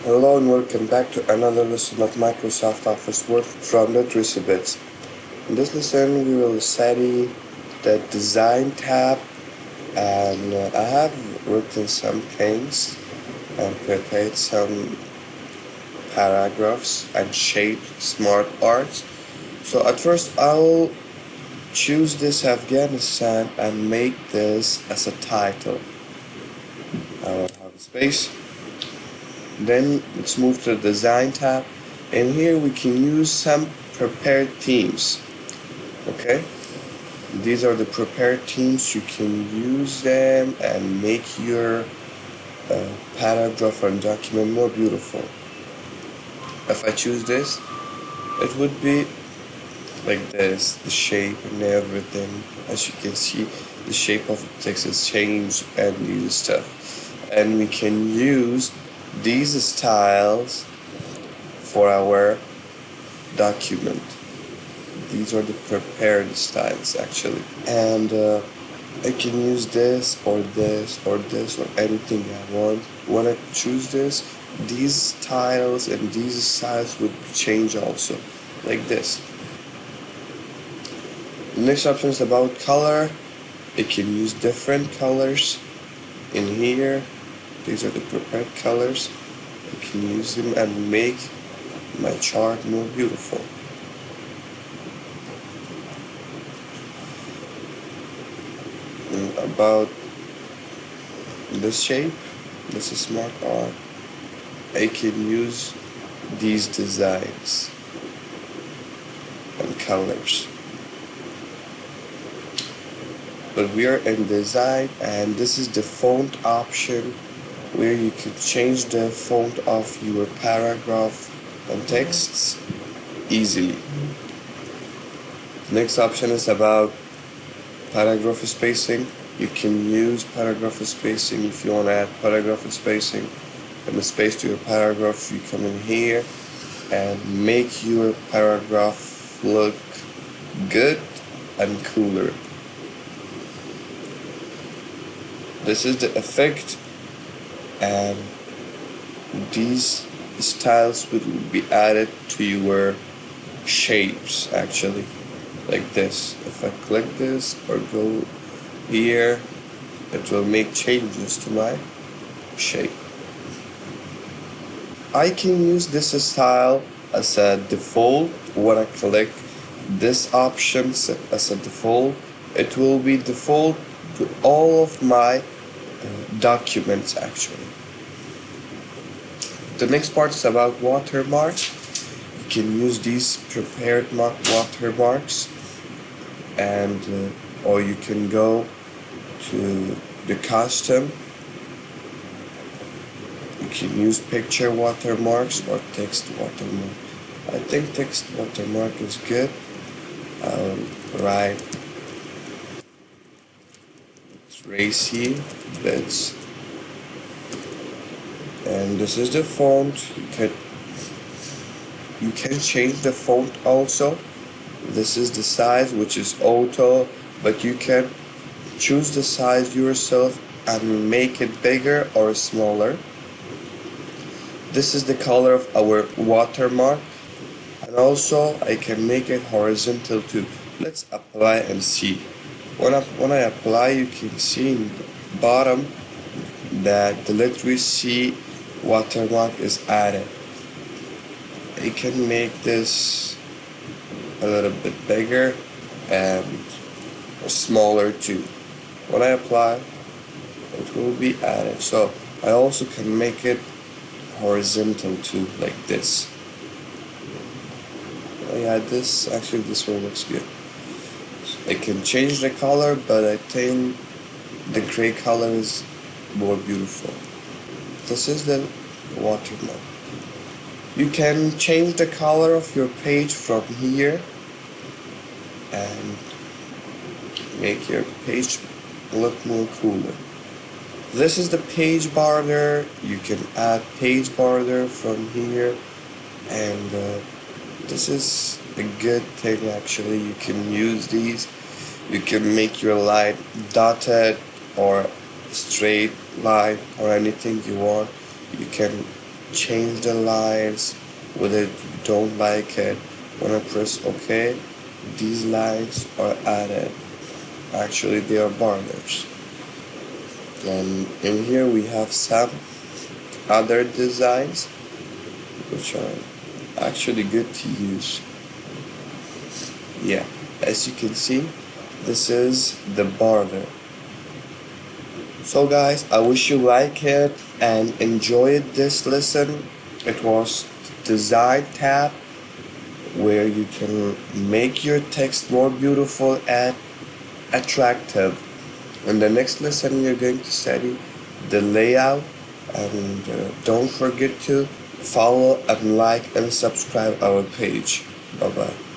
Hello and welcome back to another lesson of Microsoft Office Word from Literacy Bits. In this lesson we will study the Design tab, and I have written some things and prepared some paragraphs and shaped smart arts. So at first I'll choose this Afghanistan and make this as a title. I will have a space. Then let's move to the Design tab, and here we can use some prepared themes. Okay, these are the prepared themes. You can use them and make your paragraph and document more beautiful. If I choose this, it would be like this, the shape and everything. As you can see, the shape of the text is changed and new stuff, and we can use these styles for our document. These are the prepared styles actually, and I can use this or this or this or anything I want. When I choose this, these styles and these styles would change also, like this. The next option is about color. I can use different colors in here. These are the prepared colors. I can use them and make my chart more beautiful. And about this shape, this is smart art. I can use these designs and colors. But we are in design, and this is the font option, where you can change the font of your paragraph and texts easily. The next option is about paragraph spacing. You can use paragraph spacing if you want to add paragraph spacing and the space to your paragraph. You come in here and make your paragraph look good and cooler. This is the effect, and these styles will be added to your shapes actually, like this. If I click this or go here, it will make changes to my shape. I can use this style as a default. When I click this option as a default, it will be default to all of my documents actually. The next part is about watermarks. You can use these prepared watermarks, and or you can go to the custom. You can use picture watermarks or text watermark. I think text watermark is good. Right. Tracy Bits, and this is the font. You can change the font also. This is the size, which is auto, but you can choose the size yourself and make it bigger or smaller. This is the color of our watermark, and also I can make it horizontal too. Let's apply and see. When I apply, you can see in the bottom that the letter C watermark is added. I can make this a little bit bigger and smaller too. When I apply, it will be added. So I also can make it horizontal too, like this. Yeah, this one looks good. I can change the color, but I think the gray color is more beautiful. This is the watermark. You can change the color of your page from here and make your page look more cooler. This is the page border. You can add page border from here, and this is a good thing actually. You can use these. You can make your line dotted or straight line or anything you want. You can change the lines whether you don't like it. When I press OK, these lines are added. Actually, they are borders. And in here we have some other designs which are actually good to use. Yeah, as you can see, this is the border. So guys, I wish you like it and enjoyed this lesson. It was design tab where you can make your text more beautiful and attractive. In the next lesson you're going to study the layout, and don't forget to follow and like and subscribe our page. Bye bye.